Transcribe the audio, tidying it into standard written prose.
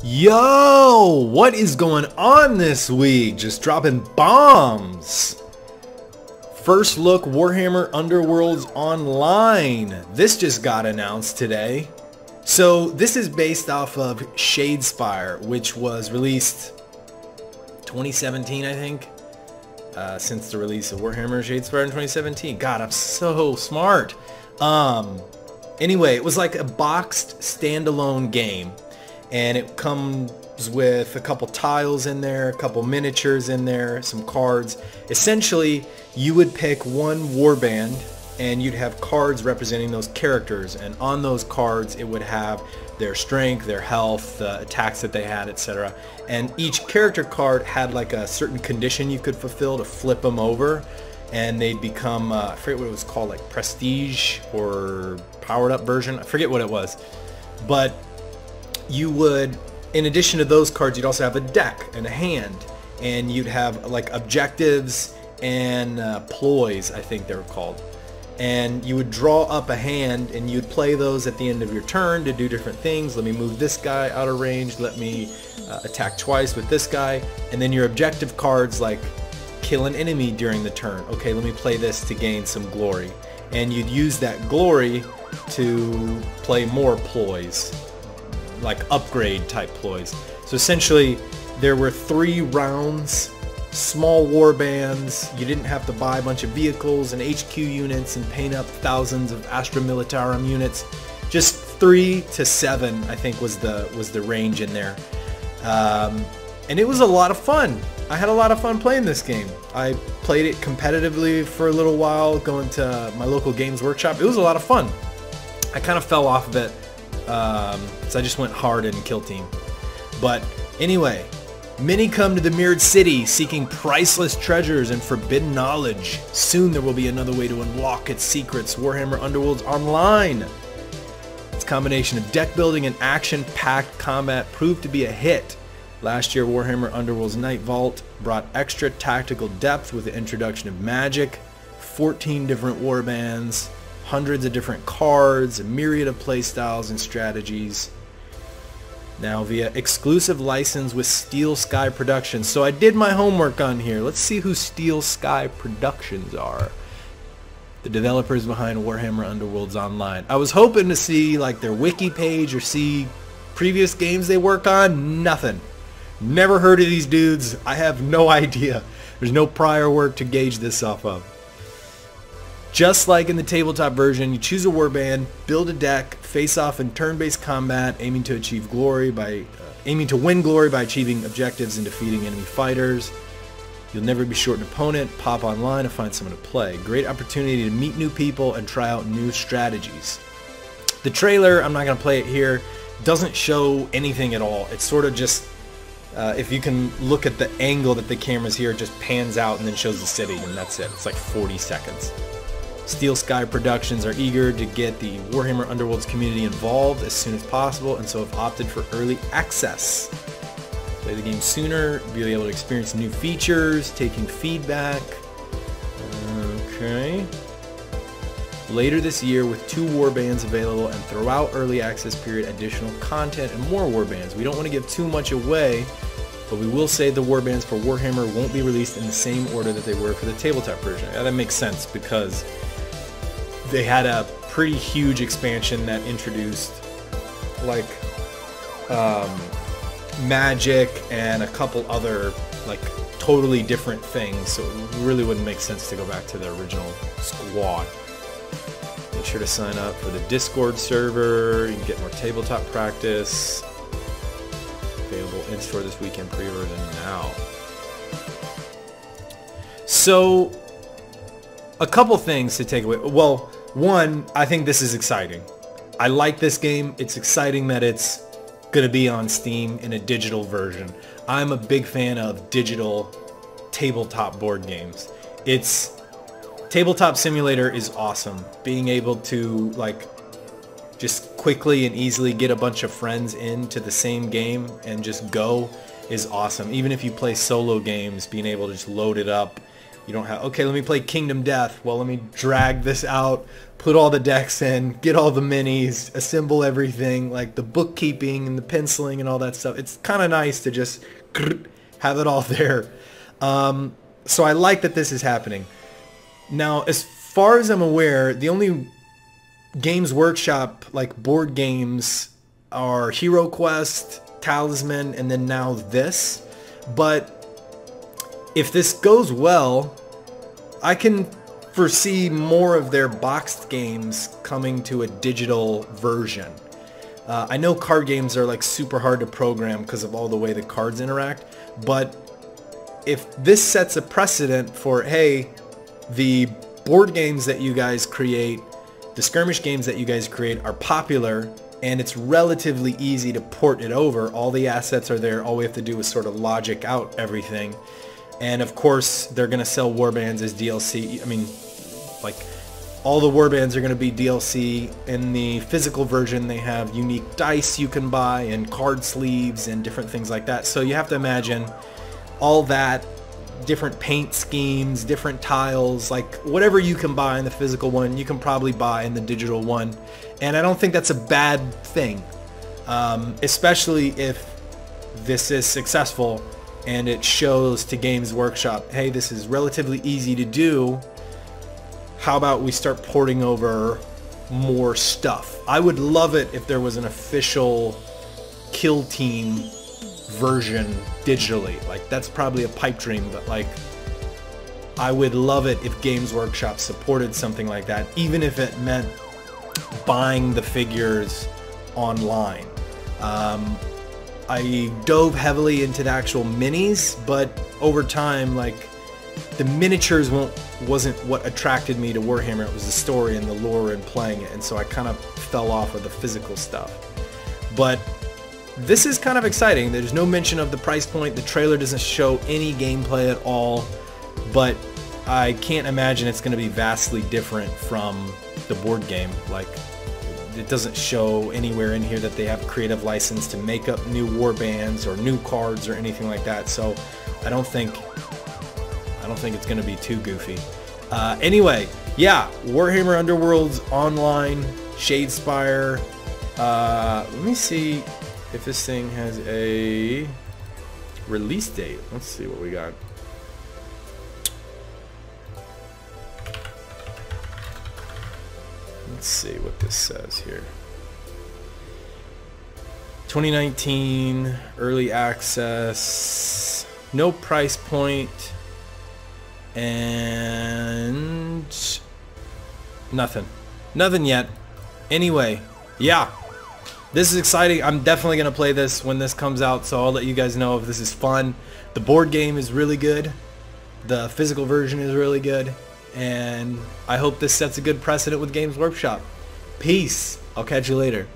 Yo, what is going on this week? Just dropping bombs. First look, Warhammer Underworlds Online. This just got announced today. So this is based off of Shadespire, which was released 2017, I think. Since the release of Warhammer Shadespire in 2017. God, I'm so smart. Anyway, it was like a boxed standalone game. And it comes with a couple tiles in there, a couple miniatures in there, some cards. Essentially, you would pick one warband and you'd have cards representing those characters. And on those cards, it would have their strength, their health, the attacks that they had, etc. And each character card had like a certain condition you could fulfill to flip them over. And they'd become, I forget what it was called, like prestige or powered up version. I forget what it was. But you would, in addition to those cards, you'd also have a deck and a hand, and you'd have like objectives and ploys, I think they were called, and you would draw up a hand and you'd play those at the end of your turn to do different things. Let me move this guy out of range, let me attack twice with this guy, and then your objective cards like kill an enemy during the turn. Okay, let me play this to gain some glory, and you'd use that glory to play more ploys, like upgrade type ploys. So essentially there were 3 rounds, small war bands. You didn't have to buy a bunch of vehicles and HQ units and paint up thousands of Astra Militarum units. Just 3 to 7 I think was the range in there. And it was a lot of fun. I had a lot of fun playing this game. I played it competitively for a little while, going to my local games workshop. It was a lot of fun. I kind of fell off of it. So I just went hard in Kill Team. But anyway, many come to the Mirrored City seeking priceless treasures and forbidden knowledge. Soon there will be another way to unlock its secrets. Warhammer Underworlds Online. Its combination of deck building and action-packed combat proved to be a hit. Last year, Warhammer Underworlds Night Vault brought extra tactical depth with the introduction of magic, 14 different warbands, hundreds of different cards, a myriad of playstyles and strategies. Now via exclusive license with Steel Sky Productions. So I did my homework on here. Let's see who Steel Sky Productions are. The developers behind Warhammer Underworlds Online. I was hoping to see like their wiki page or see previous games they work on. Nothing. Never heard of these dudes. I have no idea. There's no prior work to gauge this off of. Just like in the tabletop version, you choose a warband, build a deck, face off in turn-based combat, aiming to win glory by achieving objectives and defeating enemy fighters. You'll never be short an opponent. Pop online and find someone to play. Great opportunity to meet new people and try out new strategies. The trailer, I'm not going to play it here, doesn't show anything at all. It's sort of just, if you can look at the angle that the camera's here, it just pans out and then shows the city, and that's it. It's like 40 seconds. Steel Sky Productions are eager to get the Warhammer Underworlds community involved as soon as possible, and so have opted for early access. Play the game sooner, be able to experience new features, taking feedback. Okay. Later this year with 2 warbands available, and throughout early access period additional content and more warbands. We don't want to give too much away, but we will say the warbands for Warhammer won't be released in the same order that they were for the tabletop version. Yeah, that makes sense because they had a pretty huge expansion that introduced like magic and a couple other like totally different things, so it really wouldn't make sense to go back to the original squad. Make sure to sign up for the Discord server. You can get more tabletop practice. Available in store this weekend, pre-order them now. So a couple things to take away. Well, one, I think this is exciting. I like this game. It's exciting that it's going to be on Steam in a digital version. I'm a big fan of digital tabletop board games. Tabletop Simulator is awesome. Being able to like just quickly and easily get a bunch of friends into the same game and just go is awesome. Even if you play solo games, being able to just load it up You don't have, okay, let me play Kingdom Death. Well, let me drag this out, put all the decks in, get all the minis, assemble everything, like the bookkeeping and the penciling and all that stuff. It's kind of nice to just have it all there. So I like that this is happening. Now, as far as I'm aware, the only Games Workshop like board games are Hero Quest, Talisman, and then now this. But if this goes well, I can foresee more of their boxed games coming to a digital version. I know card games are like super hard to program because of all the way the cards interact, but if this sets a precedent for, hey, the board games that you guys create, the skirmish games that you guys create are popular, and it's relatively easy to port it over. All the assets are there. All we have to do is sort of logic out everything. And of course, they're going to sell warbands as DLC. I mean, like, all the warbands are going to be DLC. In the physical version, they have unique dice you can buy and card sleeves and different things like that. So you have to imagine all that, different paint schemes, different tiles, like whatever you can buy in the physical one, you can probably buy in the digital one. And I don't think that's a bad thing, especially if this is successful and it shows to Games Workshop, hey, this is relatively easy to do. How about we start porting over more stuff? I would love it if there was an official Kill Team version digitally. Like, that's probably a pipe dream, but like, I would love it if Games Workshop supported something like that, even if it meant buying the figures online. I dove heavily into the actual minis, but over time, like, the miniatures wasn't what attracted me to Warhammer. It was the story and the lore and playing it, and so I kind of fell off of the physical stuff. But this is kind of exciting. There's no mention of the price point. The trailer doesn't show any gameplay at all, but I can't imagine it's going to be vastly different from the board game. Like, it doesn't show anywhere in here that they have creative license to make up new warbands or new cards or anything like that. So I don't think it's going to be too goofy. Anyway, yeah, Warhammer Underworlds online, Shadespire. Let me see if this thing has a release date. Let's see what we got. Let's see what this says here. 2019 early access, no price point, and nothing yet. Anyway, yeah, this is exciting. I'm definitely gonna play this when this comes out, so I'll let you guys know if this is fun. The board game is really good, the physical version is really good, and I hope this sets a good precedent with Games Workshop. Peace. I'll catch you later.